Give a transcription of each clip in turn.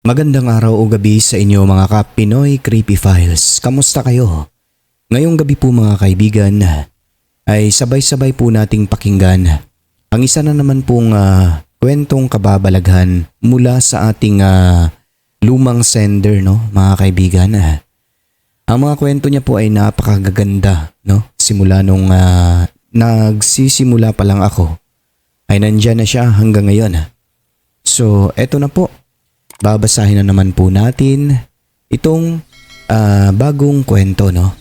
Magandang araw o gabi sa inyo mga ka-Pinoy Creepy Files. Kamusta kayo? Ngayong gabi po mga kaibigan ay sabay-sabay po nating pakinggan ang isa na naman pong kwentong kababalaghan mula sa ating lumang sender, no, mga kaibigan. Ang mga kwento niya po ay napakagaganda, no? Simula nung nagsisimula pa lang ako ay nandyan na siya hanggang ngayon. So eto na po. Babasahin na naman po natin itong bagong kwento, no?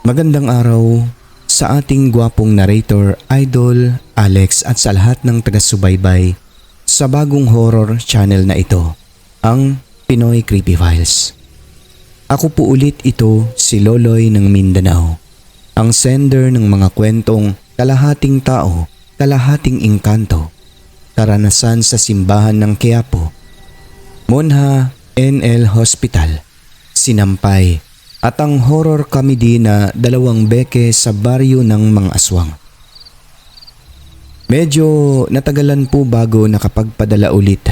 Magandang araw sa ating gwapong narrator, Idol Alex, at sa lahat ng taga-subaybay sa bagong horror channel na ito, ang Pinoy Creepy Files. Ako po ulit ito, si Loloy ng Mindanao, ang sender ng mga kwentong kalahating tao, kalahating engkanto, karanasan sa simbahan ng Quiapo, Monha NL Hospital, Sinampay, at ang horror comedy na Dalawang Beke sa baryo ng Mga Aswang. Medyo natagalan po bago nakapagpadala ulit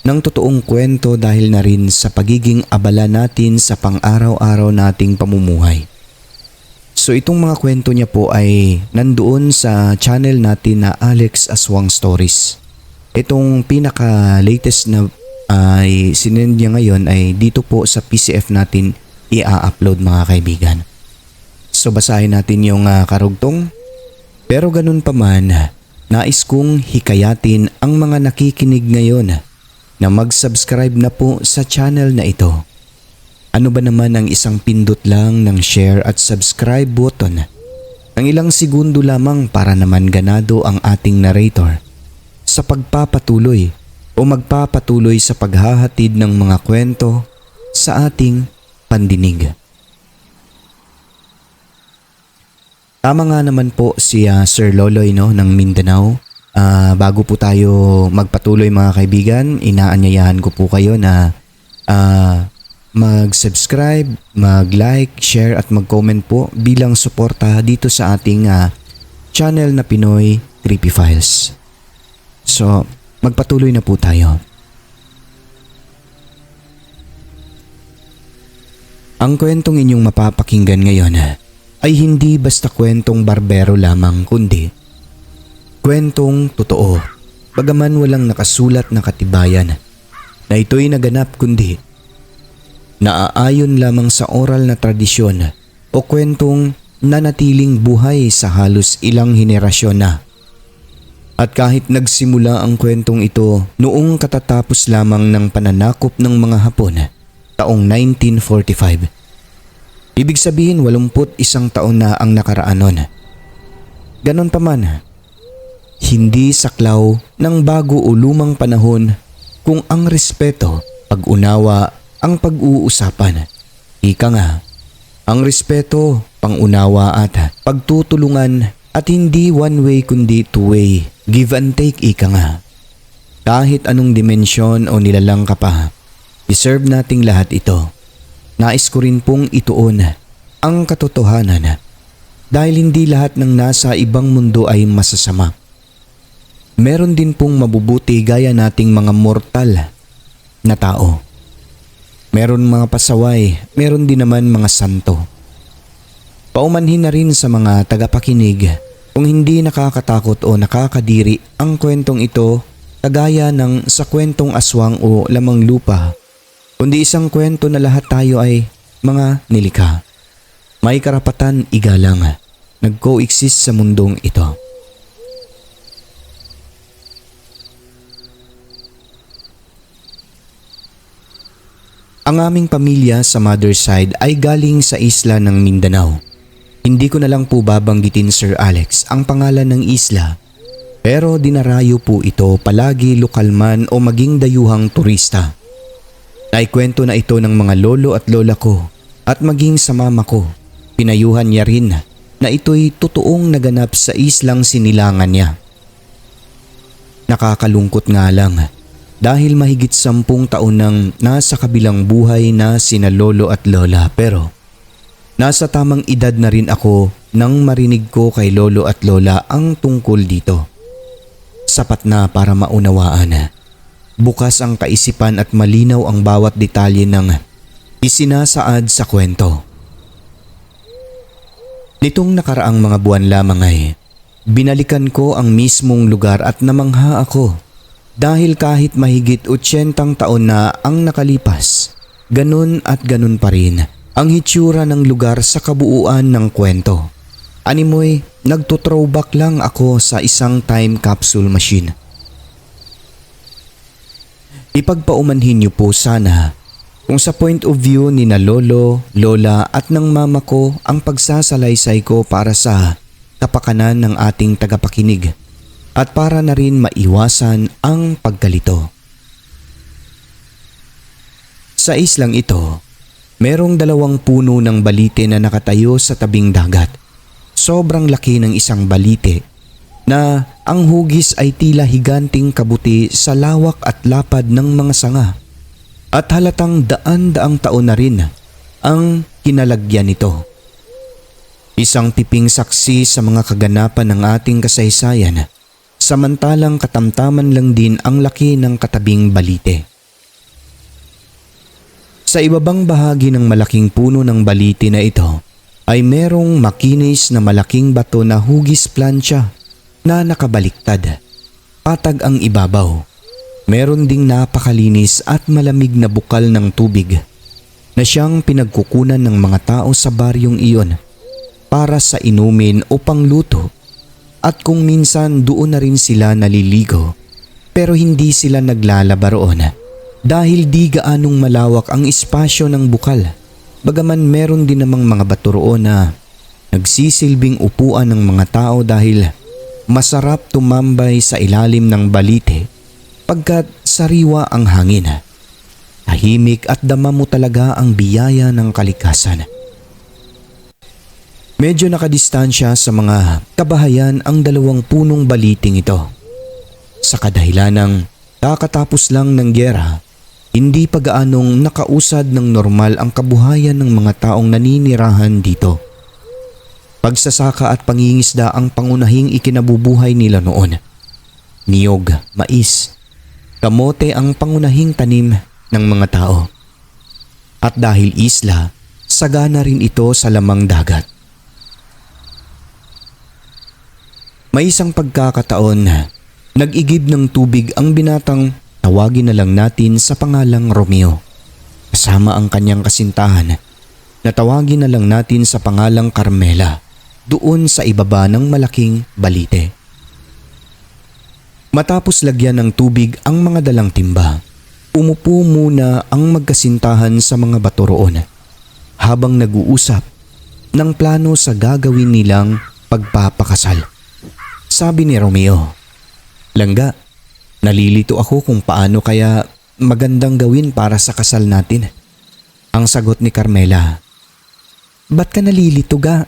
ng totoong kwento dahil na rin sa pagiging abala natin sa pang-araw-araw nating pamumuhay. So itong mga kwento niya po ay nandoon sa channel natin na Alex Aswang Stories. Itong pinaka-latest na ay sinend niya ngayon ay dito po sa PCF natin i-upload mga kaibigan. So basahin natin yung karugtong. Pero ganun pa man, nais kong hikayatin ang mga nakikinig ngayon na mag-subscribe na po sa channel na ito. Ano ba naman ang isang pindot lang ng share at subscribe button? Ang ilang segundo lamang para naman ganado ang ating narrator sa pagpapatuloy o magpapatuloy sa paghahatid ng mga kwento sa ating pandinig. Tama nga naman po si Sir Loloy, no, ng Mindanao. Bago po tayo magpatuloy mga kaibigan, inaanyayahan ko po kayo na mag-subscribe, mag-like, share at mag-comment po bilang suporta dito sa ating channel na Pinoy Creepy Files. So, magpatuloy na po tayo. Ang kwentong inyong mapapakinggan ngayon ay hindi basta kwentong barbero lamang kundi kwentong totoo, bagaman walang nakasulat na katibayan na ito'y naganap kundi naaayon lamang sa oral na tradisyon o kwentong nanatiling buhay sa halos ilang henerasyon na. At kahit nagsimula ang kwentong ito noong katatapos lamang ng pananakop ng mga Hapon taong 1945, ibig sabihin 81 taon na ang nakaraan nun. Ganon pa man, hindi saklaw ng bago o lumang panahon kung ang respeto, pag-unawa ang pag-uusapan. Ika nga, ang respeto, pangunawa at pagtutulungan at hindi one way kundi two way, give and take, ika nga. Kahit anong dimensyon o nilalang ka pa, deserve nating lahat ito. Nais ko rin pong ituon ang katotohanan dahil hindi lahat ng nasa ibang mundo ay masasama. Meron din pong mabubuti gaya nating mga mortal na tao. Meron mga pasaway, meron din naman mga santo. Paumanhin na rin sa mga tagapakinig kung hindi nakakatakot o nakakadiri ang kwentong ito kagaya ng sa kwentong aswang o lamang lupa, kundi isang kwento na lahat tayo ay mga nilikha. May karapatan igalang, nag-coexist sa mundong ito. Ang aming pamilya sa mother's side ay galing sa isla ng Mindanao. Hindi ko na lang po babanggitin, Sir Alex, ang pangalan ng isla, pero dinarayo po ito palagi lokal man o maging dayuhang turista. Naikwento na ito ng mga lolo at lola ko at maging sa mama ko. Pinayuhan niya rin na ito'y totoong naganap sa islang sinilangan niya. Nakakalungkot nga lang dahil mahigit 10 taon nang nasa kabilang buhay na sina lolo at lola, pero nasa tamang edad na rin ako nang marinig ko kay lolo at lola ang tungkol dito. Sapat na para maunawaan. Bukas ang kaisipan at malinaw ang bawat detalye ng isinasaad sa kwento. Nitong nakaraang mga buwan lamang ay binalikan ko ang mismong lugar at namangha ako dahil kahit mahigit 80 taon na ang nakalipas, ganun at ganun pa rin ang hitsura ng lugar sa kabuuan ng kwento. Animoy, nagto-throwback lang ako sa isang time capsule machine. Ipagpaumanhin niyo po sana kung sa point of view ni na lolo, lola at ng mama ko ang pagsasalaysay ko para sa kapakanan ng ating tagapakinig at para na rin maiwasan ang pagkalito. Sa islang ito, merong 2 puno ng balite na nakatayo sa tabing dagat. Sobrang laki ng isang balite na ang hugis ay tila higanting kabuti sa lawak at lapad ng mga sanga at halatang daan-daang taon na rin ang kinalagyan nito. Isang tiping saksi sa mga kaganapan ng ating kasaysayan, samantalang katamtaman lang din ang laki ng katabing balite. Sa ibabang bahagi ng malaking puno ng balite na ito ay merong makinis na malaking bato na hugis plancha na nakabaliktad. Patag ang ibabaw. Meron ding napakalinis at malamig na bukal ng tubig na siyang pinagkukunan ng mga tao sa baryong iyon para sa inumin o pangluto at kung minsan doon na rin sila naliligo pero hindi sila naglalaba roon dahil di gaanong malawak ang espasyo ng bukal. Bagaman meron din namang mga bato roon na nagsisilbing upuan ng mga tao dahil masarap tumambay sa ilalim ng balite pagkat sariwa ang hangin. Tahimik at dama mo talaga ang biyaya ng kalikasan. Medyo nakadistansya sa mga kabahayan ang 2 punong baliting ito. Sa kadahilan ng kakatapos lang ng gyera, hindi pa gaanong nakausad ng normal ang kabuhayan ng mga taong naninirahan dito. Pagsasaka at pangingisda ang pangunahing ikinabubuhay nila noon. Niyog, mais, kamote ang pangunahing tanim ng mga tao. At dahil isla, sagana rin ito sa lamang dagat. May isang pagkakataon na nag-igib ng tubig ang binatang tawagin na lang natin sa pangalang Romeo. Kasama ang kanyang kasintahan na tawagin na lang natin sa pangalang Carmela doon sa ibaba ng malaking balite. Matapos lagyan ng tubig ang mga dalang timba, umupo muna ang magkasintahan sa mga bato roon habang nag-uusap ng plano sa gagawin nilang pagpapakasal. Sabi ni Romeo, "Langga, nalilito ako kung paano kaya magandang gawin para sa kasal natin." Ang sagot ni Carmela, "Ba't ka nalilito ga?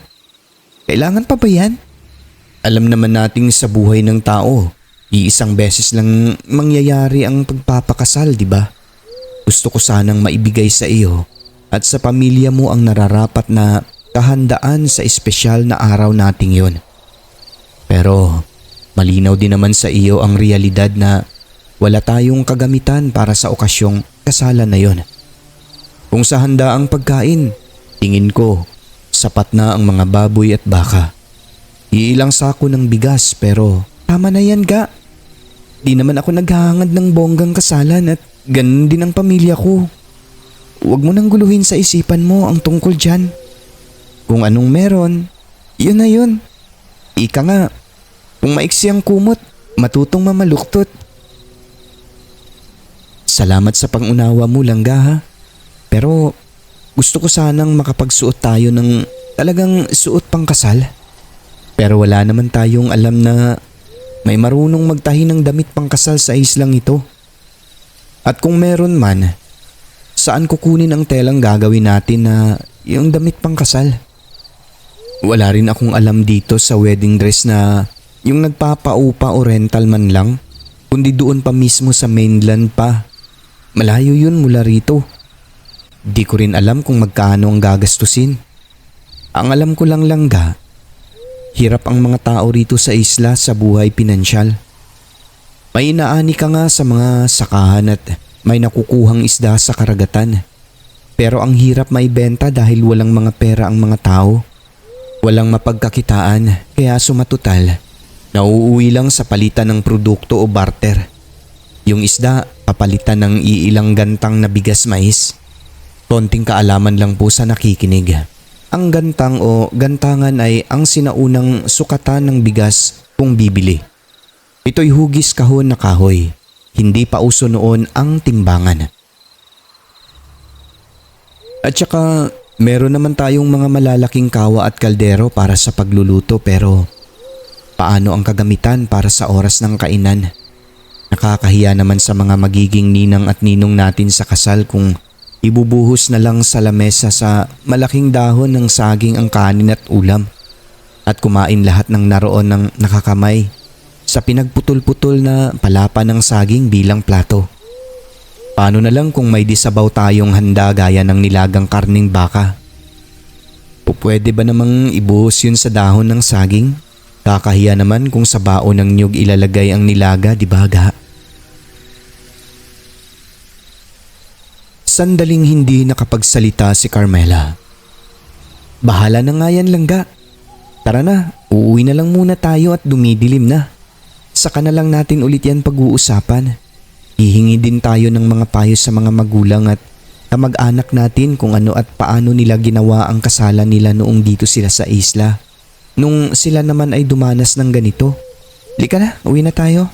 Kailangan pa ba yan? Alam naman nating sa buhay ng tao, iisang beses lang mangyayari ang pagpapakasal, di ba? Gusto ko sanang maibigay sa iyo at sa pamilya mo ang nararapat na kahandaan sa espesyal na araw nating yon. Pero malinaw din naman sa iyo ang realidad na wala tayong kagamitan para sa okasyong kasalan na yon. Kung sa handa ang pagkain, tingin ko sapat na ang mga baboy at baka. Iilang sako ng bigas pero tama na yan ga. Di naman ako naghahangad ng bonggang kasalan at ganun din ang pamilya ko. Huwag mo nang guluhin sa isipan mo ang tungkol dyan. Kung anong meron, yun na yun. Ika nga, kung maiksi ang kumot, matutong mamaluktot." Salamat sa pangunawa mo, Langga ha. Pero gusto ko sanang makapagsuot tayo ng talagang suot pang kasal. Pero wala naman tayong alam na may marunong magtahi ng damit pang kasal sa islang ito. At kung meron man, saan kukunin ang telang gagawin natin na yung damit pang kasal? Wala rin akong alam dito sa wedding dress na yung nagpapaupa o rental man lang, kundi doon pa mismo sa mainland pa. Malayo yun mula rito. Di ko rin alam kung magkano ang gagastusin. Ang alam ko lang Langga, hirap ang mga tao rito sa isla sa buhay pinansyal. May inaani ka nga sa mga sakahan at may nakukuhang isda sa karagatan. Pero ang hirap maibenta dahil walang mga pera ang mga tao. Walang mapagkakitaan kaya sumatutal. Nauuwi lang sa palitan ng produkto o barter. Yung isda, papalitan ng iilang gantang na bigas mais. Konting kaalaman lang po sa nakikinig. Ang gantang o gantangan ay ang sinaunang sukatan ng bigas kung bibili. Ito'y hugis kahon na kahoy. Hindi pa uso noon ang timbangan. At saka meron naman tayong mga malalaking kawa at kaldero para sa pagluluto pero paano ang kagamitan para sa oras ng kainan? Nakakahiya naman sa mga magiging ninang at ninong natin sa kasal kung ibubuhos na lang sa lamesa sa malaking dahon ng saging ang kanin at ulam at kumain lahat ng naroon ng nakakamay sa pinagputol-putol na palapa ng saging bilang plato. Paano na lang kung may disabaw tayong handa gaya ng nilagang karning baka? Pwede ba namang ibuhos yun sa dahon ng saging? Kakahiya naman kung sa baon ng niyog ilalagay ang nilaga, di ba ga? Sandaling hindi nakapagsalita si Carmela. Bahala na nga yan langga. Tara na, uuwi na lang muna tayo at dumidilim na. Saka na lang natin ulit yan pag-uusapan. Hihingi din tayo ng mga payo sa mga magulang at kamag-anak natin kung ano at paano nila ginawa ang kasalan nila noong dito sila sa isla. Nung sila naman ay dumanas ng ganito. Lika na, uwi na tayo.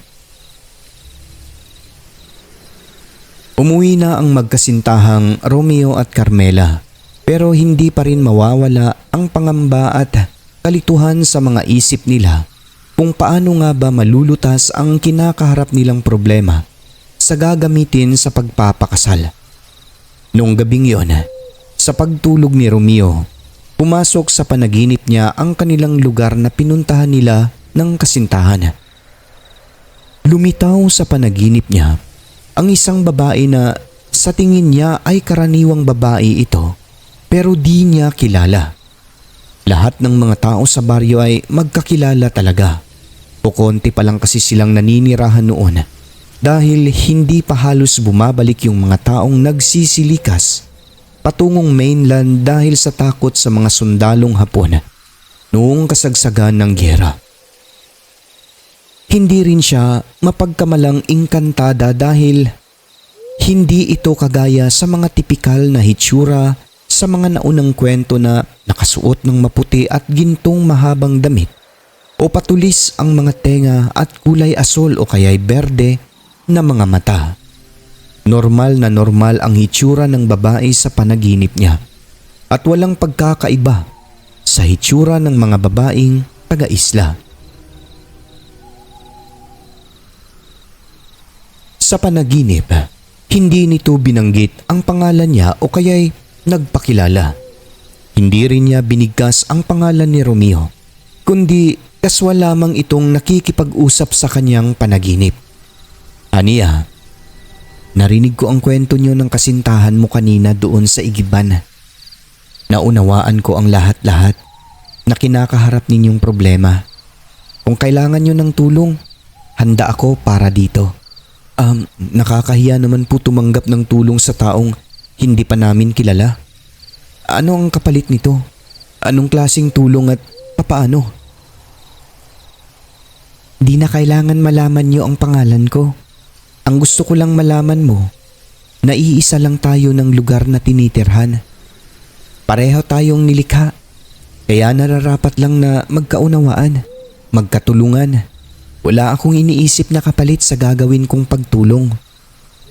Umuwi na ang magkasintahang Romeo at Carmela pero hindi pa rin mawawala ang pangamba at kalituhan sa mga isip nila kung paano nga ba malulutas ang kinakaharap nilang problema sa gagamitin sa pagpapakasal. Noong gabing yon, sa pagtulog ni Romeo, pumasok sa panaginip niya ang kanilang lugar na pinuntahan nila ng kasintahan. Lumitaw sa panaginip niya ang isang babae na sa tingin niya ay karaniwang babae ito pero di niya kilala. Lahat ng mga tao sa baryo ay magkakilala talaga. O konti pa lang kasi silang naninirahan noon dahil hindi pa halos bumabalik yung mga taong nagsisilikas patungong mainland dahil sa takot sa mga sundalong Hapon noong kasagsagan ng giyera. Hindi rin siya mapagkamalang engkantada dahil hindi ito kagaya sa mga tipikal na hitsura sa mga naunang kwento na nakasuot ng maputi at gintong mahabang damit o patulis ang mga tenga at kulay asol o kaya'y berde na mga mata. Normal na normal ang hitsura ng babae sa panaginip niya at walang pagkakaiba sa hitsura ng mga babaeng taga-isla. Sa panaginip, hindi nito binanggit ang pangalan niya o kaya'y nagpakilala. Hindi rin niya binigkas ang pangalan ni Romeo, kundi kaswal lamang itong nakikipag-usap sa kanyang panaginip. Aniya, narinig ko ang kwento niyo ng kasintahan mo kanina doon sa igiban. Naunawaan ko ang lahat-lahat na kinakaharap ninyong problema. Kung kailangan niyo ng tulong, handa ako para dito. Nakakahiya naman po tumanggap ng tulong sa taong hindi pa namin kilala. Ano ang kapalit nito? Anong klaseng tulong at papaano? Di na kailangan malaman niyo ang pangalan ko. Ang gusto ko lang malaman mo, na iisa lang tayo ng lugar na tinitirhan. Pareho tayong nilikha, kaya nararapat lang na magkaunawaan, magkatulungan. Wala akong iniisip na kapalit sa gagawin kong pagtulong.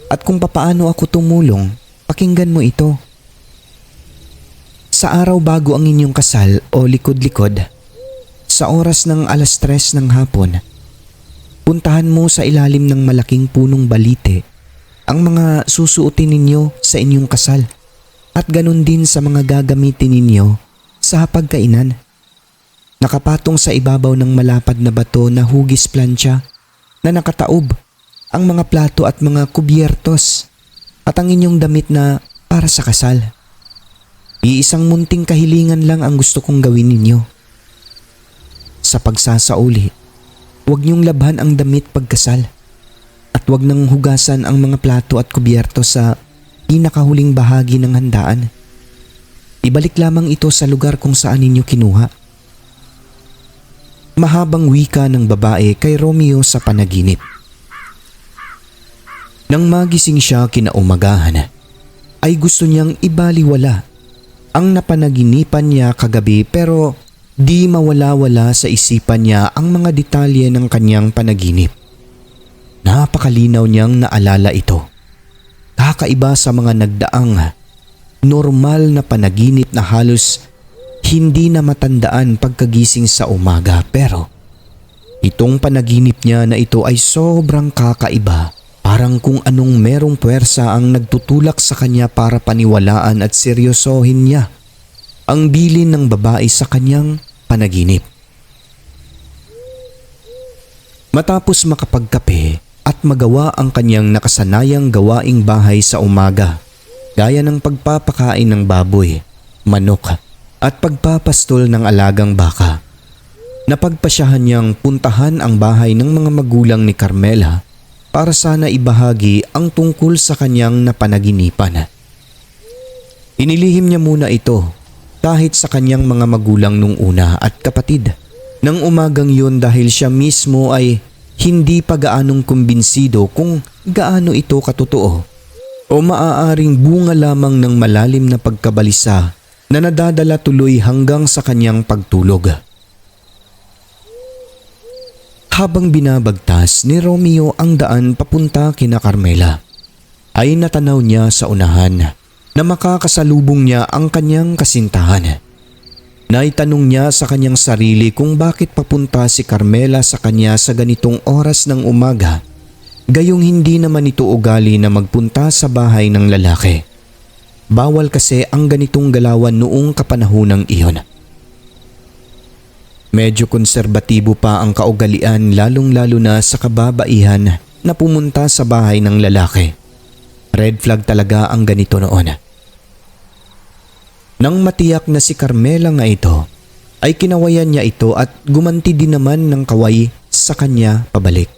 At kung papaano ako tumulong, pakinggan mo ito. Sa araw bago ang inyong kasal o likod-likod, sa oras ng 3:00 ng hapon, puntahan mo sa ilalim ng malaking punong balite ang mga susuotin ninyo sa inyong kasal at ganun din sa mga gagamitin ninyo sa pagkainan. Nakapatong sa ibabaw ng malapad na bato na hugis plancha na nakataob ang mga plato at mga kubyertos at ang inyong damit na para sa kasal. Iisang munting kahilingan lang ang gusto kong gawin ninyo. Sa pagsasauli, huwag niyong labhan ang damit pagkasal. at wag nang hugasan ang mga plato at kubyerto sa pinakahuling bahagi ng handaan. Ibalik lamang ito sa lugar kung saan ninyo kinuha. Mahabang wika ng babae kay Romeo sa panaginip. Nang magising siya kinaumagahan, ay gusto niyang ibaliwala ang napanaginipan niya kagabi pero di mawala-wala sa isipan niya ang mga detalye ng kanyang panaginip. Napakalinaw niyang naalala ito. Kakaiba sa mga nagdaang normal na panaginip na halos hindi na matandaan pagkagising sa umaga, pero itong panaginip niya na ito ay sobrang kakaiba. Parang kung anong merong puwersa ang nagtutulak sa kanya para paniwalaan at seryosohin niya ang bilin ng babae sa kanyang panaginip. Matapos makapagkape at magawa ang kanyang nakasanayang gawaing bahay sa umaga, gaya ng pagpapakain ng baboy, manok at pagpapastol ng alagang baka, napagpasyahan niyang puntahan ang bahay ng mga magulang ni Carmela para sana ibahagi ang tungkol sa kanyang napanaginipan. Inilihim niya muna ito kahit sa kanyang mga magulang nung una at kapatid ng umagang yun dahil siya mismo ay hindi pa gaanong kumbinsido kung gaano ito katotoo o maaaring bunga lamang ng malalim na pagkabalisa na nadadala tuloy hanggang sa kanyang pagtulog. Habang binabagtas ni Romeo ang daan papunta kina Carmela, ay natanaw niya sa unahan na makakasalubong niya ang kanyang kasintahan. Naitanong niya sa kanyang sarili kung bakit papunta si Carmela sa kanya sa ganitong oras ng umaga, gayong hindi naman ito ugali na magpunta sa bahay ng lalaki. Bawal kasi ang ganitong galawan noong kapanahonang iyon. Medyo konserbatibo pa ang kaugalian lalong-lalo na sa kababaihan na pumunta sa bahay ng lalaki. Red flag talaga ang ganito noon. Nang matiyak na si Carmela nga ito, ay kinawayan niya ito at gumanti din naman ng kaway sa kanya pabalik.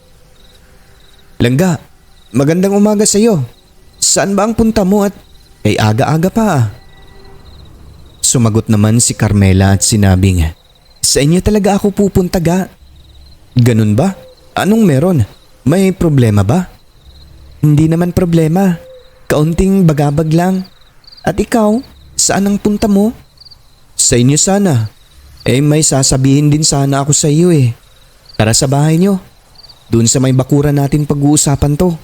"Langga, magandang umaga sa iyo. Saan ba ang punta mo at ay aga-aga pa ah?" Sumagot naman si Carmela at sinabing, "Sa inyo talaga ako pupunta ga." "Ganun ba? Anong meron? May problema ba?" "Hindi naman problema. Kaunting bagabag lang. At ikaw, saan ang punta mo?" "Sa inyo sana. May sasabihin din sana ako sa iyo eh. Tara sa bahay niyo. Doon sa may bakuran natin pag-uusapan to."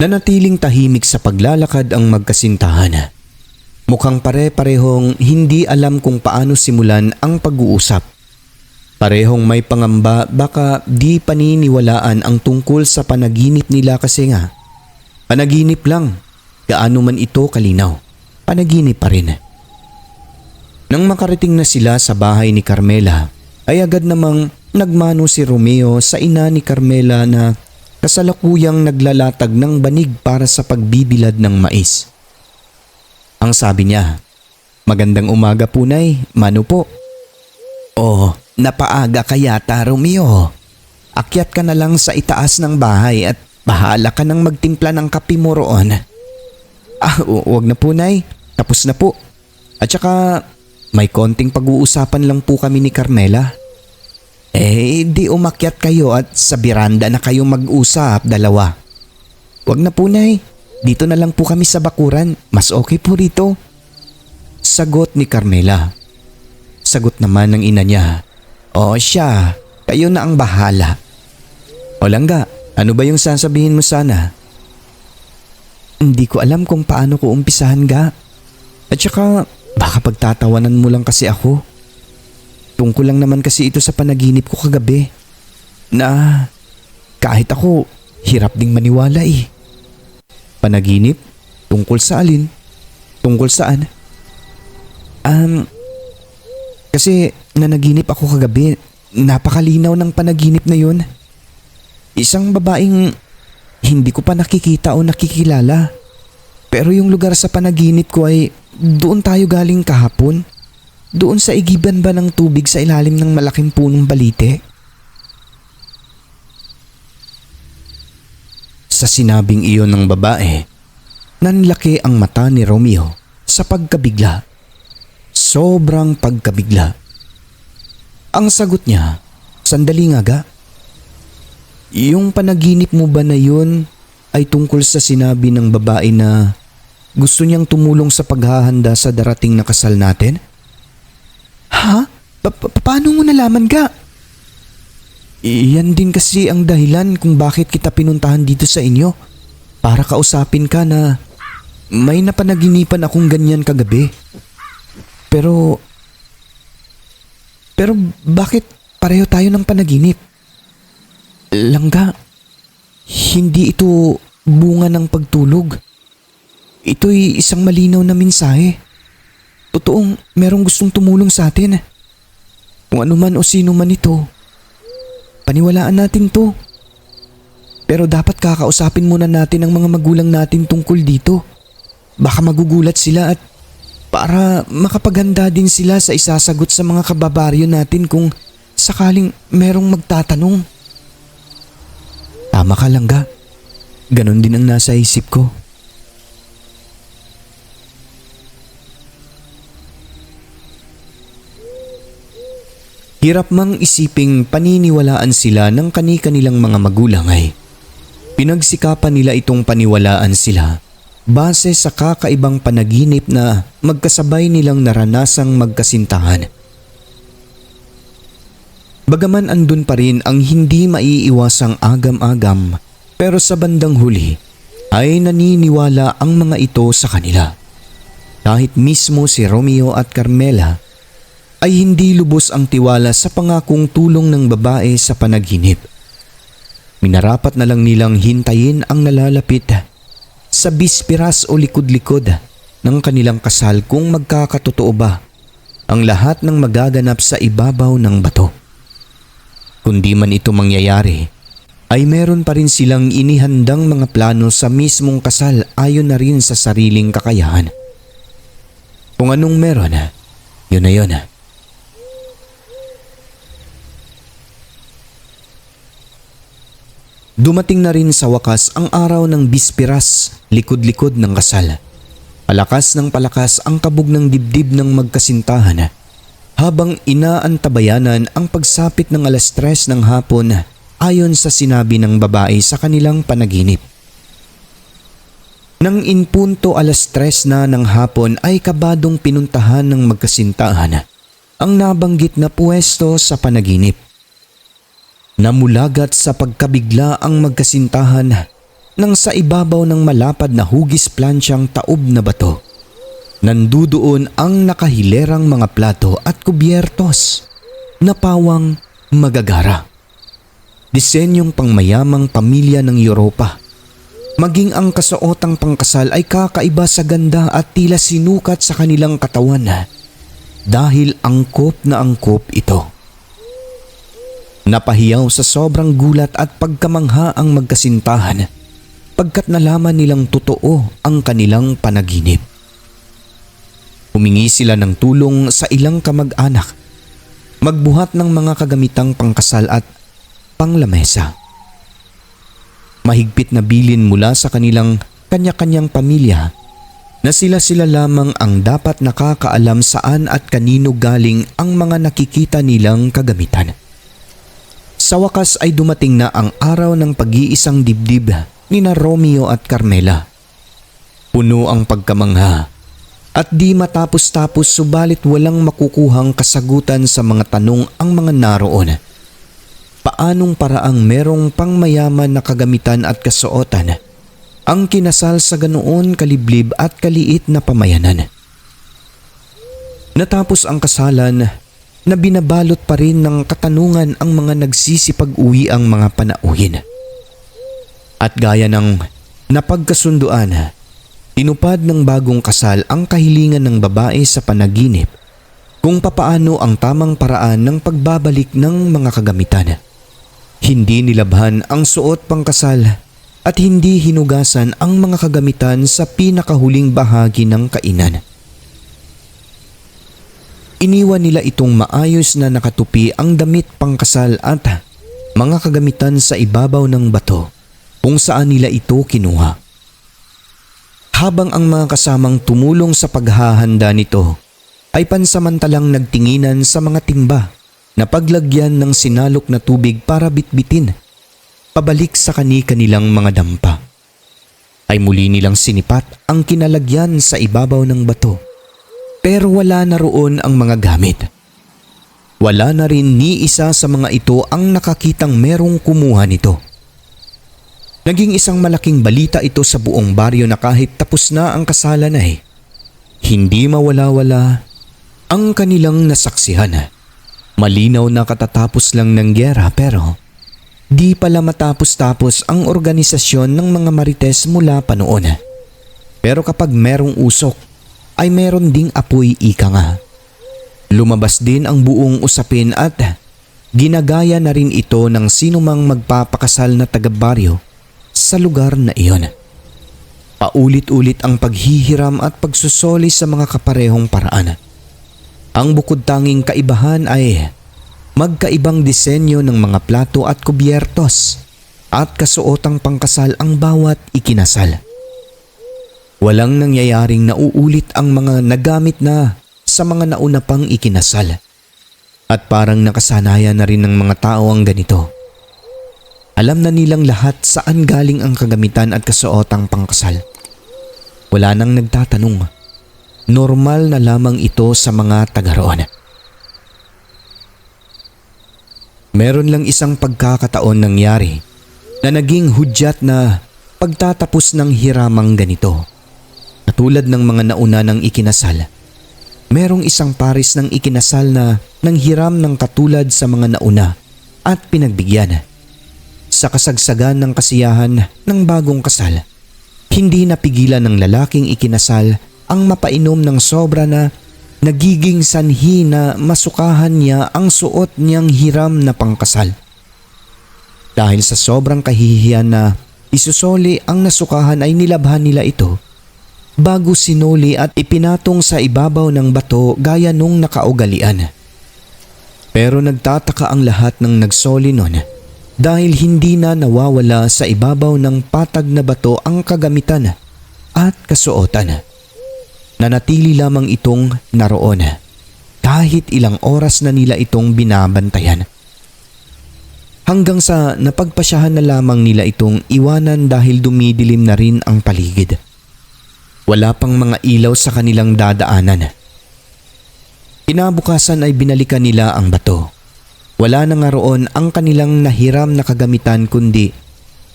Nanatiling tahimik sa paglalakad ang magkasintahan. Mukhang pare-parehong hindi alam kung paano simulan ang pag-uusap. Parehong may pangamba baka di paniniwalaan ang tungkol sa panaginip nila kasi nga, panaginip lang, gaano man ito kalinaw, panaginip pa rin. Nang makarating na sila sa bahay ni Carmela, ay agad namang nagmano si Romeo sa ina ni Carmela na kasalukuyang naglalatag ng banig para sa pagbibilad ng mais. Ang sabi niya, "Magandang umaga po, Nay. Mano po?" "Oh, napaaga ka yata, Romeo. Akyat ka na lang sa itaas ng bahay at bahala ka nang magtimpla ng kape mo roon." Wag na po, Nay. Tapos na po. At saka may konting pag-uusapan lang po kami ni Carmela." Di umakyat kayo at sa biranda na kayo mag-usap dalawa." "Wag na po, Nay. Dito na lang po kami sa bakuran. Mas okay po rito." Sagot ni Carmela. Sagot naman ng ina niya, "O siya, kayo na ang bahala." "O Langga, ano ba yung sasabihin mo sana?" "Hindi ko alam kung paano ko umpisahan ga. At saka baka pagtatawanan mo lang kasi ako. Tungkol lang naman kasi ito sa panaginip ko kagabi. Na kahit ako, hirap ding maniwala eh." "Panaginip? Tungkol sa alin? Tungkol saan?" Kasi nanaginip ako kagabi. Napakalinaw ng panaginip na yun. Isang babaeng hindi ko pa nakikita o nakikilala. Pero yung lugar sa panaginip ko ay doon tayo galing kahapon. Doon sa igiban ba ng tubig sa ilalim ng malaking punong balite? Sa sinabing iyon ng babae, nanlaki ang mata ni Romeo sa pagkabigla. Sobrang pagkabigla. Ang sagot niya, sandali nga ga. Yung panaginip mo ba na yun ay tungkol sa sinabi ng babae na gusto niyang tumulong sa paghahanda sa darating na kasal natin? Ha? Paano mo nalaman ga? Iyan din kasi ang dahilan kung bakit kita pinuntahan dito sa inyo. Para kausapin ka na may napanaginipan akong ganyan kagabi. Pero bakit pareho tayo ng panaginip? Langga, hindi ito bunga ng pagtulog. Ito'y isang malinaw na mensahe. Totoong merong gustong tumulong sa atin. Kung ano man o sino man ito, paniwalaan natin to. Pero dapat kakausapin muna natin ang mga magulang natin tungkol dito. Baka magugulat sila at para makapaghanda din sila sa isasagot sa mga kababaryo natin kung sakaling merong magtatanong. Tama ka lang ga. Ganon din ang nasa isip ko. Hirap mang isiping paniniwalaan sila ng kani-kanilang mga magulang ay pinagsikapan nila itong paniwalaan sila base sa kakaibang panaginip na magkasabay nilang naranasang magkasintahan. Bagaman andun pa rin ang hindi maiiwasang agam-agam, pero sa bandang huli ay naniniwala ang mga ito sa kanila. Kahit mismo si Romeo at Carmela ay hindi lubos ang tiwala sa pangakong tulong ng babae sa panaginip. Minarapat na lang nilang hintayin ang nalalapit sa bispiras o likod-likod ng kanilang kasal kung magkakatotoo ba ang lahat ng magaganap sa ibabaw ng bato. Kundi man ito mangyayari, ay meron pa rin silang inihandang mga plano sa mismong kasal ayon na rin sa sariling kakayahan. Kung anong meron, yun na yun. Dumating na rin sa wakas ang araw ng bispiras, likod-likod ng kasal. Palakas ng palakas ang kabog ng dibdib ng magkasintahan habang inaantabayanan ang pagsapit ng 3:00 ng hapon ayon sa sinabi ng babae sa kanilang panaginip. Nang inpunto 3:00 na ng hapon ay kabadong pinuntahan ng magkasintahan ang nabanggit na puwesto sa panaginip. Namulagat sa pagkabigla ang magkasintahan nang sa ibabaw ng malapad na hugis plansyang taob na bato. Nandudoon ang nakahilerang mga plato at kubyertos na pawang magagara. Disenyong pangmayamang pamilya ng Europa. Maging ang kasuotang pangkasal ay kakaiba sa ganda at tila sinukat sa kanilang katawan dahil angkop na angkop ito. Napahiyaw sa sobrang gulat at pagkamangha ang magkasintahan pagkat nalaman nilang totoo ang kanilang panaginip. Humingi sila ng tulong sa ilang kamag-anak, magbuhat ng mga kagamitang pangkasal at panglamesa. Mahigpit na bilin mula sa kanilang kanya-kanyang pamilya na sila-sila lamang ang dapat nakakaalam saan at kanino galing ang mga nakikita nilang kagamitan. Sa wakas ay dumating na ang araw ng pag-iisang dibdib nina Romeo at Carmela. Puno ang pagkamangha at di matapos-tapos subalit walang makukuhang kasagutan sa mga tanong ang mga naroon. Paanong paraang merong pangmayaman na kagamitan at kasuotan ang kinasal sa ganoon kaliblib at kaliit na pamayanan? Natapos ang kasalan na binabalot pa rin ng katanungan ang mga nagsisipag-uwi ang mga panauhin. At gaya ng napagkasunduan, tinupad ng bagong kasal ang kahilingan ng babae sa panaginip kung papaano ang tamang paraan ng pagbabalik ng mga kagamitan. Hindi nilabhan ang suot pangkasal at hindi hinugasan ang mga kagamitan sa pinakahuling bahagi ng kainan. Iniwan nila itong maayos na nakatupi ang damit pangkasal at mga kagamitan sa ibabaw ng bato kung saan nila ito kinuha. Habang ang mga kasamang tumulong sa paghahanda nito ay pansamantalang nagtinginan sa mga timba na paglagyan ng sinalok na tubig para bitbitin pabalik sa kani-kanilang mga dampa, ay muli nilang sinipat ang kinalagyan sa ibabaw ng bato. Pero wala na roon ang mga gamit. Wala na rin ni isa sa mga ito ang nakakitang merong kumuha nito. Naging isang malaking balita ito sa buong baryo na kahit tapos na ang kasalan ay hindi mawala-wala ang kanilang nasaksihan. Malinaw na katatapos lang ng gyera pero di pala matapos-tapos ang organisasyon ng mga marites mula pa noon. Pero kapag merong usok, ay meron ding apoy, ika nga. Lumabas din ang buong usapin at ginagaya na rin ito ng sinumang magpapakasal na taga-baryo sa lugar na iyon. Paulit-ulit ang paghihiram at pagsusoli sa mga kaparehong paraan. Ang bukod tanging kaibahan ay magkaibang disenyo ng mga plato at kubyertos at kasuotang pangkasal ang bawat ikinasal. Walang nangyayaring nauulit ang mga nagamit na sa mga nauna pang ikinasal at parang nakasanayan na rin ng mga tao ang ganito. Alam na nilang lahat saan galing ang kagamitan at kasuotang pangkasal. Wala nang nagtatanong. Normal na lamang ito sa mga taga roon. Meron lang isang pagkakataon nangyari na naging hudyat na pagtatapos ng hiramang ganito. Katulad ng mga nauna ng ikinasal, merong isang paris ng ikinasal na nanghiram ng katulad sa mga nauna at pinagbigyan. Sa kasagsagan ng kasiyahan ng bagong kasal, hindi napigilan ng lalaking ikinasal ang mapainom ng sobra na nagiging sanhi na masukahan niya ang suot niyang hiram na pangkasal. Dahil sa sobrang kahihiyan na isusoli ang nasukahan ay nilabhan nila ito bago sinuli at ipinatong sa ibabaw ng bato gaya nung nakaugalian. Pero nagtataka ang lahat ng nagsoli nun dahil hindi na nawawala sa ibabaw ng patag na bato ang kagamitan at kasuotan. Nanatili lamang itong naroon kahit ilang oras na nila itong binabantayan. Hanggang sa napagpasyahan na lamang nila itong iwanan dahil dumidilim na rin ang paligid. Wala pang mga ilaw sa kanilang dadaanan. Kinabukasan ay binalikan nila ang bato. Wala na nga roon ang kanilang nahiram na kagamitan kundi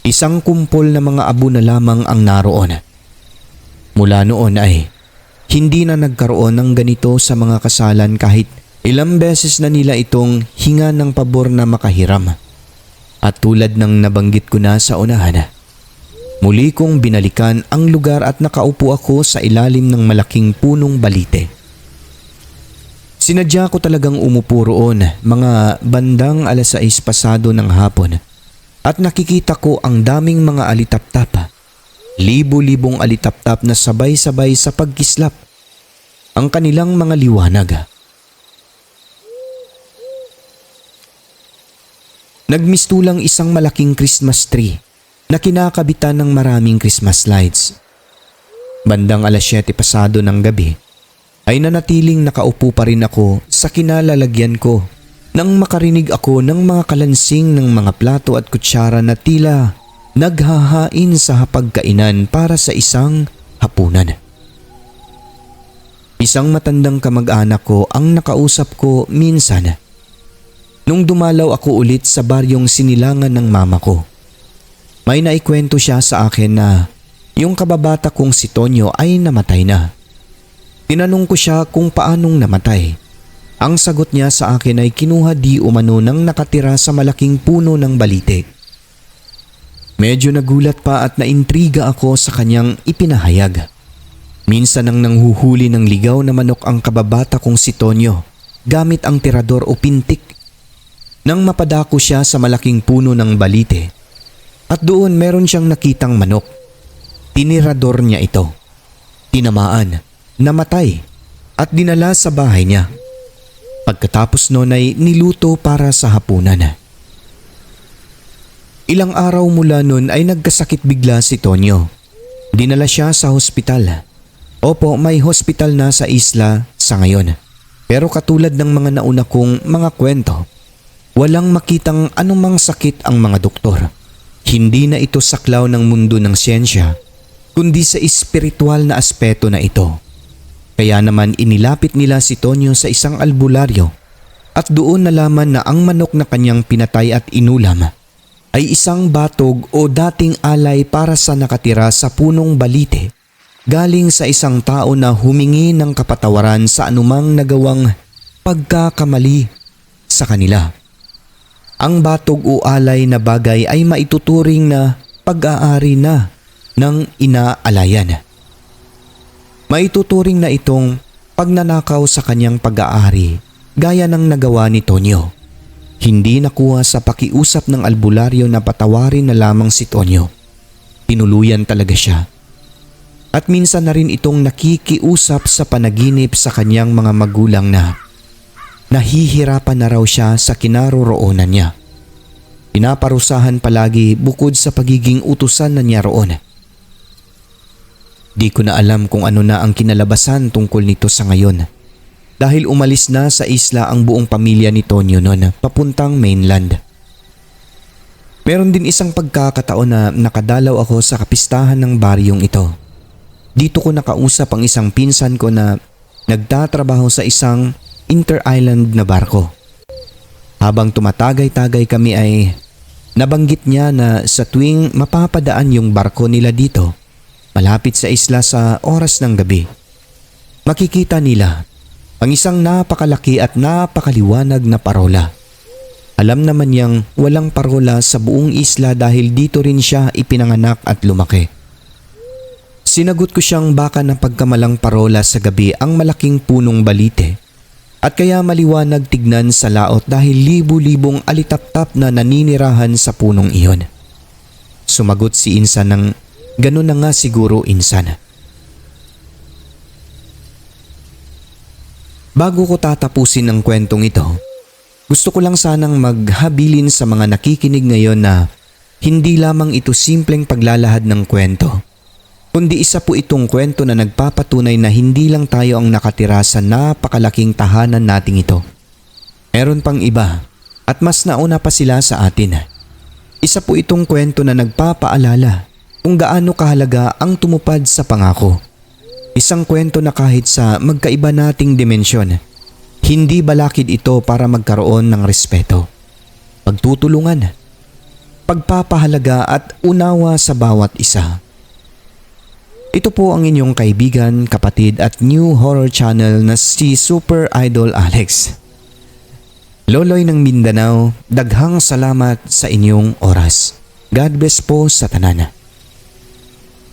isang kumpol na mga abo na lamang ang naroon. Mula noon ay hindi na nagkaroon ng ganito sa mga kasalan kahit ilang beses na nila itong hinga ng pabor na makahiram. At tulad ng nabanggit ko na sa unahan, muli kong binalikan ang lugar at nakaupo ako sa ilalim ng malaking punong balite. Sinadya ko talagang umupo roon mga bandang 6:00 pasado ng hapon at nakikita ko ang daming mga alitap-tap. Libo-libong alitap-tap na sabay-sabay sa pagkislap ang kanilang mga liwanag. Nagmistulang isang malaking Christmas tree na kinakabitan ng maraming Christmas lights. Bandang 7:00 pasado ng gabi ay nanatiling nakaupo pa rin ako sa kinalalagyan ko nang makarinig ako ng mga kalansing ng mga plato at kutsara na tila naghahain sa hapagkainan para sa isang hapunan. Isang matandang kamag-anak ko ang nakausap ko minsan nung dumalaw ako ulit sa baryong sinilangan ng mama ko. May naikwento siya sa akin na yung kababata kong si Tonyo ay namatay na. Tinanong ko siya kung paanong namatay. Ang sagot niya sa akin ay kinuha di umano ng nakatira sa malaking puno ng balite. Medyo nagulat pa at naintriga ako sa kanyang ipinahayag. Minsan nang nanghuhuli ng ligaw na manok ang kababata kong si Tonyo gamit ang tirador o pintik. Nang mapadako siya sa malaking puno ng balite at doon meron siyang nakitang manok. Tinirador niya ito. Tinamaan, namatay at dinala sa bahay niya. Pagkatapos noon ay niluto para sa hapunan. Ilang araw mula noon ay nagkasakit bigla si Tonyo. Dinala siya sa hospital. Opo, may hospital na sa isla sa ngayon. Pero katulad ng mga nauna kong mga kwento, walang makitang anumang sakit ang mga doktor. Hindi na ito saklaw ng mundo ng siyensya, kundi sa espiritual na aspeto na ito. Kaya naman inilapit nila si Tonyo sa isang albularyo at doon nalaman na ang manok na kanyang pinatay at inulam ay isang batog o dating alay para sa nakatira sa punong balite galing sa isang tao na humingi ng kapatawaran sa anumang nagawang pagkakamali sa kanila. Ang batog o alay na bagay ay maituturing na pag-aari na ng inaalayan. Maituturing na itong pagnanakaw sa kanyang pag-aari gaya ng nagawa ni Tonyo. Hindi nakuha sa pakiusap ng albularyo na patawarin na lamang si Tonyo. Tinuluyan talaga siya. At minsan na rin itong nakikiusap sa panaginip sa kanyang mga magulang na nahihirapan na raw siya sa kinaroroonan niya. Pinaparusahan palagi bukod sa pagiging utusan na niya roon. Di ko na alam kung ano na ang kinalabasan tungkol nito sa ngayon. Dahil umalis na sa isla ang buong pamilya ni Tonyo noon papuntang mainland. Meron din isang pagkakataon na nakadalaw ako sa kapistahan ng baryong ito. Dito ko nakausap ang isang pinsan ko na nagtatrabaho sa isang inter-island na barko. Habang tumatagay-tagay kami ay nabanggit niya na sa tuwing mapapadaan yung barko nila dito, malapit sa isla sa oras ng gabi, makikita nila ang isang napakalaki at napakaliwanag na parola. Alam naman niyang walang parola sa buong isla dahil dito rin siya ipinanganak at lumaki. Sinagot ko siyang baka na pagkamalang parola sa gabi ang malaking punong balite at kaya maliwanag tignan sa laot dahil libu-libong alitap-tap na naninirahan sa punong iyon. Sumagot si Insan ng ganun na nga siguro, Insan. Bago ko tatapusin ang kwentong ito, gusto ko lang sanang maghabilin sa mga nakikinig ngayon na hindi lamang ito simpleng paglalahad ng kwento, kundi isa po itong kwento na nagpapatunay na hindi lang tayo ang nakatira sa napakalaking tahanan nating ito. Meron pang iba at mas nauna pa sila sa atin. Isa po itong kwento na nagpapaalala kung gaano kahalaga ang tumupad sa pangako. Isang kwento na kahit sa magkaiba nating dimensyon, hindi balakid ito para magkaroon ng respeto, pagtutulungan, pagpapahalaga at unawa sa bawat isa. Ito po ang inyong kaibigan, kapatid at new horror channel na si Super Idol Alex. Loloy ng Mindanao, daghang salamat sa inyong oras. God bless po sa tanan.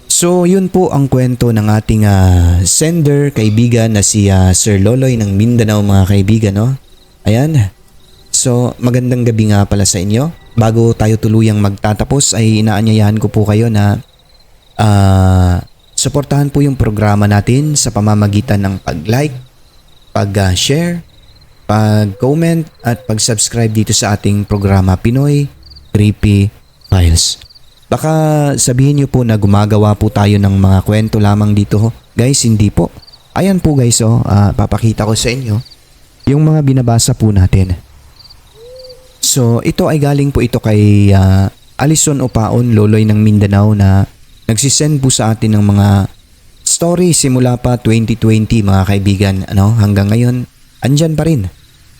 So yun po ang kwento ng ating sender kaibigan na si Sir Loloy ng Mindanao, mga kaibigan, no? Ayan. So magandang gabi nga pala sa inyo. Bago tayo tuluyang magtatapos ay inaanyayahan ko po kayo na suportahan po yung programa natin sa pamamagitan ng pag-like, pag-share, pag-comment at pag-subscribe dito sa ating programa Pinoy Creepy Files. Baka sabihin niyo po na gumagawa po tayo ng mga kwento lamang dito. Guys, hindi po. Ayan po guys, papakita ko sa inyo yung mga binabasa po natin. So ito ay galing po ito kay Alison Opaon, Loloy ng Mindanao, na nagsisend po sa atin ng mga story simula pa 2020, mga kaibigan. Hanggang ngayon, andyan pa rin.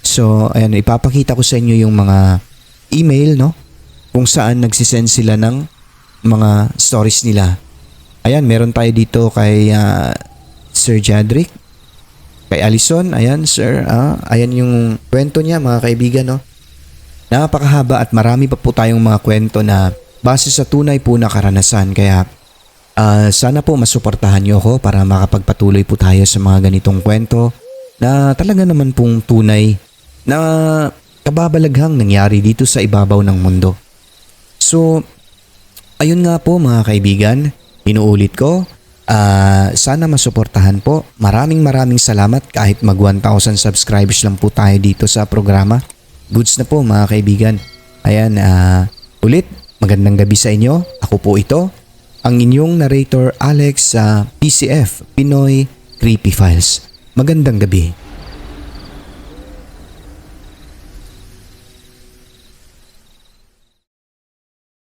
So ayan, ipapakita ko sa inyo yung mga email, kung saan nagsisend sila ng mga stories nila. Ayan, meron tayo dito kay Sir Jadrick, kay Alison. Ayan, sir, ayan yung kwento niya, mga kaibigan, Napakahaba at marami pa po tayong mga kwento na base sa tunay po na karanasan. Kaya sana po masuportahan niyo ako para makapagpatuloy po tayo sa mga ganitong kwento na talaga naman pong tunay na kababalaghang nangyari dito sa ibabaw ng mundo. So ayun nga po, mga kaibigan, inuulit ko, Sana masuportahan po. Maraming salamat kahit mag 1,000 subscribers lang po tayo dito sa programa. Goods na po mga kaibigan. Ayan, ulit magandang gabi sa inyo. Ako po ito, ang inyong narrator Alex sa PCF, Pinoy Creepy Files. Magandang gabi.